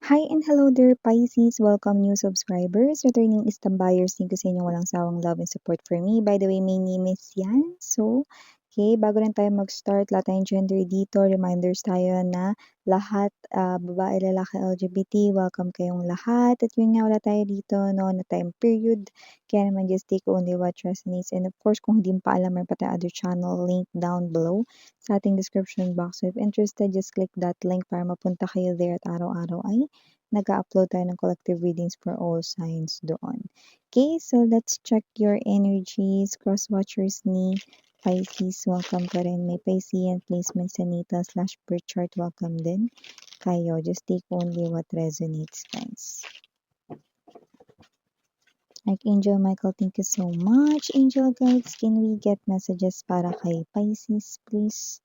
Hi and hello there, Pisces! Welcome new subscribers, returning buyers. Thank you sa inyong walang sawang love and support for me. By the way, my name is Yan. So, okay, bago lang tayo mag-start, lahat tayong gender dito, reminders tayo na lahat, babae, lalaki, LGBT, welcome kayong lahat. At yun nga, wala tayo dito, no, na time period. Kaya naman, just take only what resonates. And of course, kung hindi mo pa alam, meron pa tayo other channel, link down below sa ating description box. So if interested, just click that link para mapunta kayo there at araw-araw ay nag-upload tayo ng collective readings for all signs doon. Okay, so let's check your energies. Cross-watchers ni Pisces, welcome ka rin. May Piscean placement sa natal/birth chart, welcome din kayo. Just take only what resonates, guys. Archangel Michael, thank you so much. Angel guides, can we get messages para kay Pisces, please?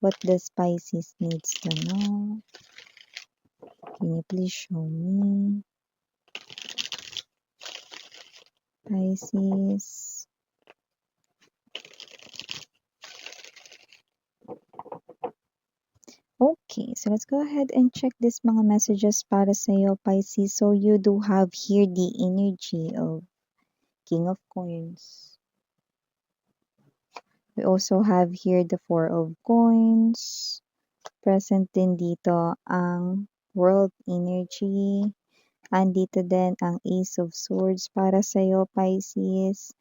What does Pisces needs to know? Can you please show me? Pisces. Okay, so let's go ahead and check this mga messages para sa iyo, Pisces. So you do have here the energy of King of Coins. We also have here the Four of Coins. Present din dito ang World Energy. Andito din ang Ace of Swords para sa iyo, Pisces.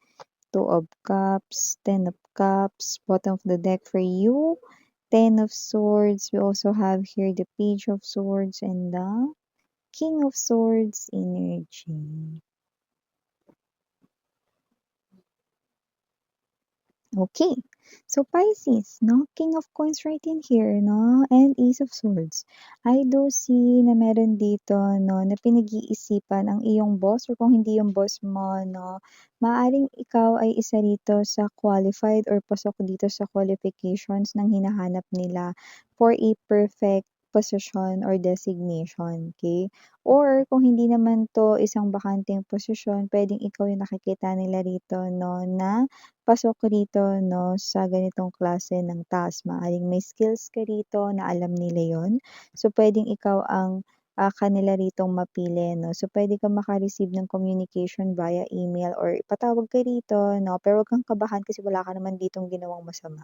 Two of Cups, Ten of Cups, bottom of the deck for you. Ten of Swords. We also have here the Page of Swords and the King of Swords energy. Okay, so Pisces, no? King of Coins right in here, no? And Ace of Swords. I do see na meron dito, no, na pinag-iisipan ang iyong boss or kung hindi yung boss mo, no, maaring ikaw ay isa rito sa qualified or pasok dito sa qualifications ng hinahanap nila for a perfect position or designation, okay? Or kung hindi naman to isang bakanteng posisyon, pwedeng ikaw yung nakikita nila rito, no, na pasok rito 'no, sa ganitong klase ng task. Maaaring may skills ka rito na alam nila 'yon. So, puwedeng ikaw ang, kanila ritong mapili 'no. So, puwede kang maka-receive ng communication via email or ipatawag ka rito 'no, pero 'wag kang kabahan kasi wala ka naman ditong ginawang masama.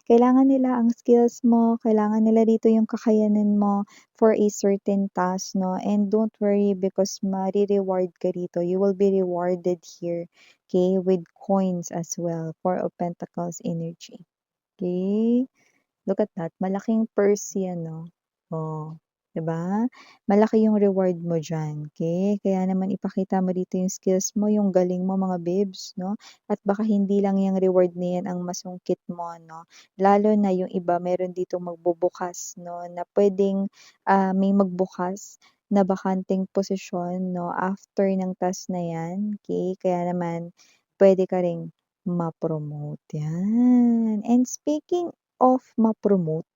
Kailangan nila ang skills mo, kailangan nila rito yung kakayanin mo for a certain task 'no, and don't worry because mare-reward ka rito. You will be rewarded here, okay, with coins as well, Four of Pentacles energy, okay. Look at that, malaking purse yan 'no, oh, 'di ba? Malaki yung reward mo diyan, okay. Kaya naman ipakita mo dito yung skills mo, yung galing mo mga babes 'no, at baka hindi lang yang reward na yan ang masungkit mo 'no. Lalo na yung iba meron ditong magbubukas 'no, na puwedeng, may magbukas na bakanteng posisyon 'no, after ng task na yan, okay. Kaya naman puwede ka ring ma-promote, yan. And speaking of ma-promote,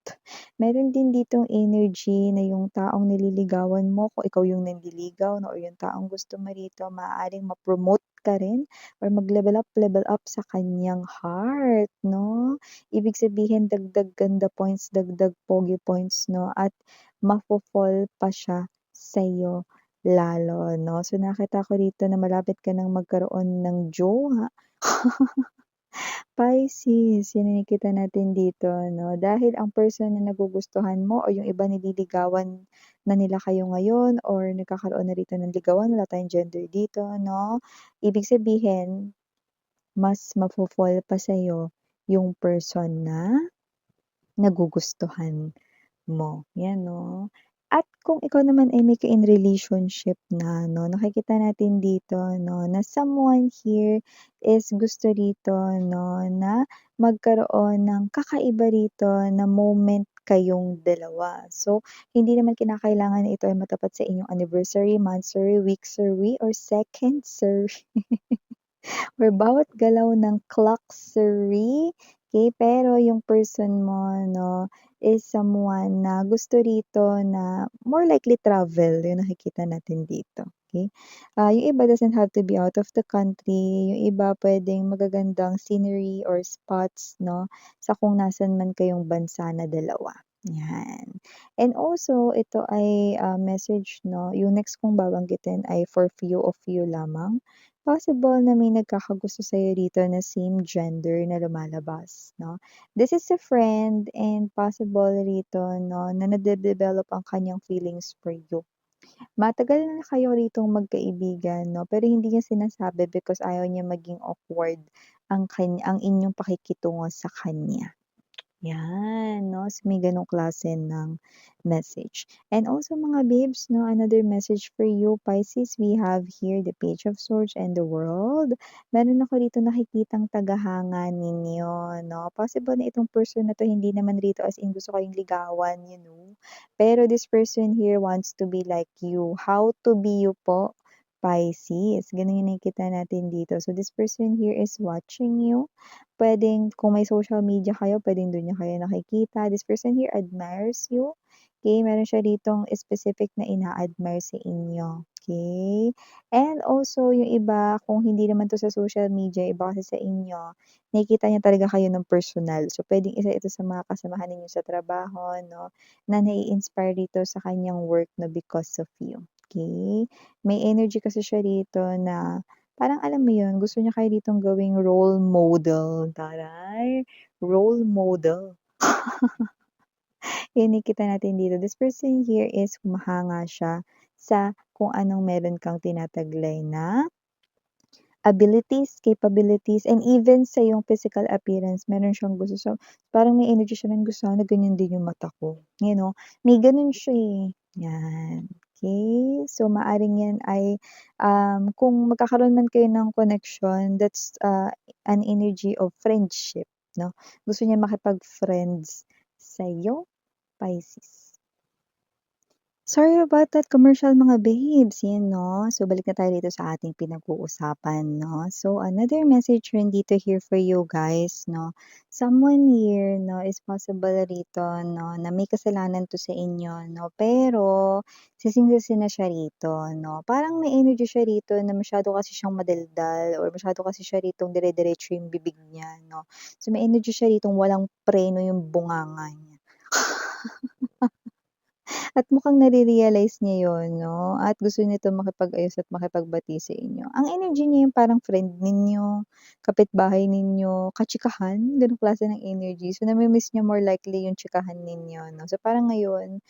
meron din ditong energy na yung taong nililigawan mo, kung ikaw yung nanliligaw 'no, or yung taong gusto mo rito, maaaring ma-promote ka rin or mag-level up sa kanyang heart 'no. Ibig sabihin dagdag ganda points, dagdag pogi points 'no, at mafo-fall pa siya sa'yo lalo 'no. So, nakita ko rito na malapit ka ng magkaroon ng jowa. Pisces, yan ang nakikita natin dito 'no, dahil ang person na nagugustuhan mo o yung iba nililigawan na nila kayo ngayon or nagkakaroon na rito ng ligawan, wala tayong gender dito 'no. Ibig sabihin, mas mafo-fall pa sa'yo yung person na nagugustuhan mo, 'yan 'no. At kung ikaw naman ay may ka-in relationship na 'no, nakikita natin dito 'no, na someone here is gusto rito 'no, na magkaroon ng kakaiba rito na moment kayong dalawa. So, hindi naman kinakailangan na ito ay matapat sa inyong anniversary, monthsary, weeksary, or secondsary. Or bawat galaw ng clocksary, okay, pero yung person mo 'no, is someone na gusto rito na more likely travel, yung nakikita natin dito, okay. Yung iba doesn't have to be out of the country, yung iba puwedeng magagandang scenery or spots 'no, sa kung nasaan man kayong bansa na dalawa. Yan. And also ito ay, message 'no, yung next kong babanggitin ay for few of you lamang. Possible na may nagkakagusto sa'yo dito na same gender na lumalabas 'no. This is a friend and possible rito 'no, na nade-develop ang kanyang feelings for you. Matagal na kayo ritong magkaibigan 'no, pero hindi niya sinasabi because ayaw niya maging awkward ang inyong pakikitungo sa kanya. Yan 'no, so may gano'ng klase ng message. And also mga babes 'no, another message for you Pisces, we have here the Page of Swords and the World. Meron ako dito nakikitang tagahanga ninyo 'no. Possible na itong person na 'to hindi naman rito as in gusto kayong ligawan, you know. Pero this person here wants to be like you. How to be you po, Pisces, gano'n yung nakikita natin dito. So this person here is watching you. Puwedeng kung may social media kayo, puwedeng dun niya kayo nakikita. This person here admires you, okey. Meron siya ditong specific na ina-admire sa inyo, okey. And also yung iba, kung hindi naman 'to sa social media, iba kasi sa inyo, nakikita niya talaga kayo ng personal. So, puwedeng isa ito sa mga kasamahan ninyo sa trabaho 'no, na nai-inspire dito sa kanyang work na because of you, okey. May energy kasi siya rito na parang alam mo yun, gusto niya kayo ditong gawing role model, taray, role model. Yun nakikita natin dito. This person here is humahanga siya sa kung anong meron kang tinataglay na abilities, capabilities, and even sa iyong physical appearance meron siyang gusto. So, parang may energy siya ng gusto na ganyan din yung mata ko, you know? May gano'n siya, eh, 'yan. Okay. So, maaring 'yan ay, kung magkakaroon man kayo ng connection, that's, an energy of friendship 'no? Gusto niya makipag-friends sa'yo, Pisces. Sorry about that commercial mga babes, yan 'no. So balik na tayo dito sa ating pinag-uusapan 'no. So another message rin dito here for you guys 'no. Someone here 'no is possible rito 'no na may kasalanan 'to sa inyo 'no, pero sising-sisi na siya rito 'no. Parang may energy siya rito na masyado kasi siyang madaldal or masyado kasi siya ritong dire-diretso yung bibig niya 'no. So may energy siya ritong walang preno yung bunganga niya. At mukhang nare-realize niya yun 'no, at gusto nito makipag-ayos at makipagbati sa inyo. Ang energy niya yung parang friend ninyo, kapitbahay ninyo, kachikahan, gano'ng klase ng energy. So, nami-miss niya more likely yung chikahan ninyo 'no. So, parang ngayon,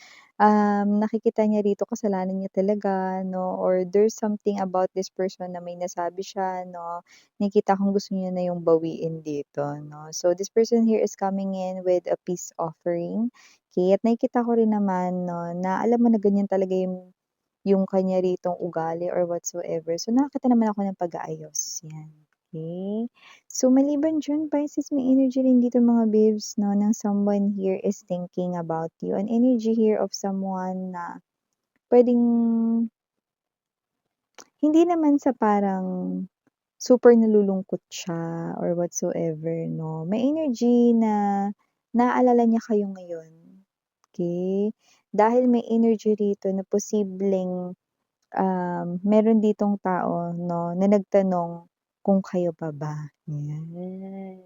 nakikita niya rito kasalanan niya talaga 'no, or there's something about this person na may nasabi siya 'no, nakikita kong gusto niya na yung bawiin dito 'no. So, this person here is coming in with a peace offering. Okey, at nakikita ko rin naman 'no, na alam mo na ganyan talaga yung kanya ritong ugali or whatsoever. So, nakakita naman ako ng pag-aayos, 'yan, okey. So, maliban diyan Pisces, may energy rin dito mga babes 'no, ng someone here is thinking about you. An energy here of someone na puwedeng hindi naman sa parang super nalulungkot siya or whatsoever 'no. May energy na naalala niya kayo ngayon, okey? Dahil may energy rito na posibleng, meron ditong tao 'no, na nagtanong kung kayo pa ba, 'yan.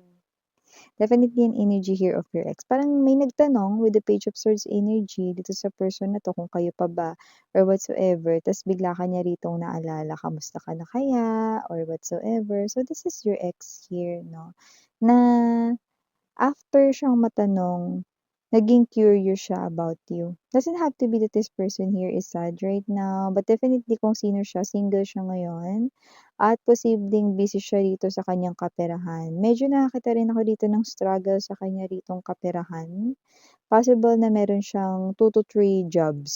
Definitely an energy here of your ex. Parang may nagtanong with the Page of Swords energy dito sa person na 'to kung kayo pa ba or whatsoever, ta's bigla ka niya ritong naalala, kamusta ka na kaya or whatsoever. So, this is your ex here 'no, na after siyang matanong, naging curious siya about you. Doesn't have to be that this person here is sad right now, but definitely kung sino siya, single siya ngayon at posibleng busy siya rito sa kanyang kaperahan. Medyo nakakita rin ako dito ng struggle sa kanya ritong kaperahan. Possible na meron siyang 2 to 3 jobs,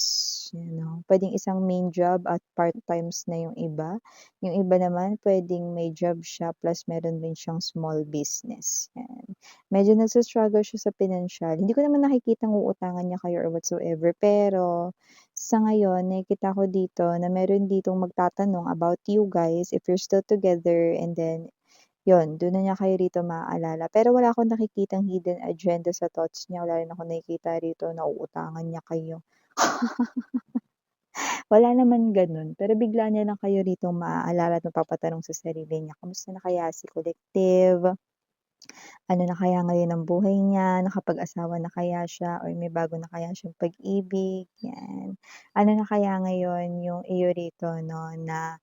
you know. Puwedeng isang main job at part-times na yung iba. Yung iba naman puwedeng may job siya plus meron din siyang small business, yan. Medyo nagsa-struggle siya sa pinansiyal. Hindi ko naman nakikitang uutangan niya kayo or whatsoever, pero sa ngayon nakikita ko dito na meron ditong magtatanong about you guys if you're still together and then yun, dun na niya kayo rito maaalala. Pero wala akong nakikitang hidden agenda sa thoughts niya, wala rin akong nakikita rito na uutangan niya kayo. Wala naman ganun, pero bigla niya lang kayo ritong maaalala at mapapatanong sa sarili niya, "Kamusta na kaya si collective?" Ano na kaya ngayon ang buhay niya, nakapag-asawa na kaya siya or may bago na kaya siyang pag-ibig, 'yan. Ano na kaya ngayon yung iyo rito 'no na,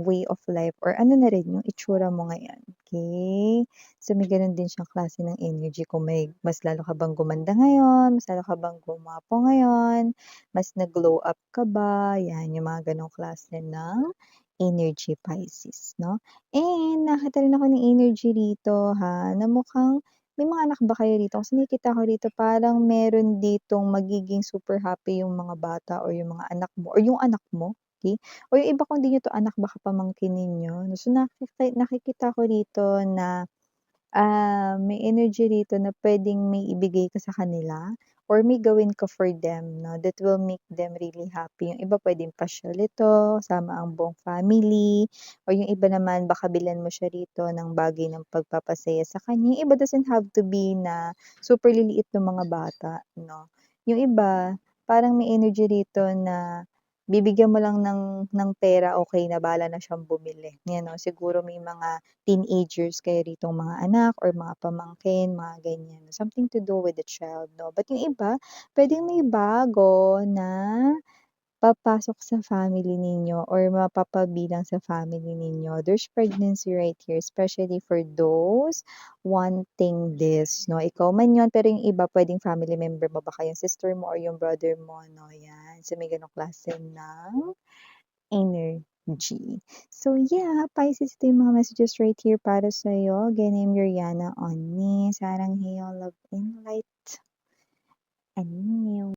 way of life or ano na rin yung itsura mo ngayon, okey? So, may gano'n din siyang klase ng energy kung may mas lalo ka bang gumanda ngayon, mas lalo ka bang gwapo ngayon, mas nag-glow up ka ba, 'yan yung mga gano'ng klase ng energy, Pisces 'no? And nakita rin ako ng energy rito ha, na mukhang may mga anak ba kayo rito? Kasi nakikita ko rito parang meron ditong magiging super happy yung mga bata or yung mga anak mo or yung anak mo, okey? O yung iba kung di niyo 'to anak baka pamangkin ninyo. So nakikita ko rito na may energy rito na puwedeng may ibigay ka sa kanila or may gawin ka for them 'no, that will make them really happy. Yung iba puwedeng pasyal ito, kasama ang buong family or yung iba naman baka bilhan mo siya rito ng bagay ng pagpapasaya sa kanya. Yung iba doesn't have to be na super liliit nung mga bata 'no. Yung iba parang may energy rito na bibigyan mo lang ng pera, okey na bahala na siyang bumili, 'yan 'no. Siguro may mga teenagers kayo ritong mga anak or mga pamangkin, mga ganyan. Something to do with the child 'no. But yung iba, puwedeng may bago na papasok sa family ninyo or mapapabilang sa family ninyo. There's pregnancy right here, especially for those wanting this 'no. Ikaw man yun, pero yung iba puwedeng family member mo, baka yung sister mo or yung brother mo 'no, 'yan. So, may gano'ng klase ng energy. So yeah, Pisces, ito yung mga messages right here para sa'yo. Again, I'm Yuriana Oni. Sarang heyo, love and light. Annyeong.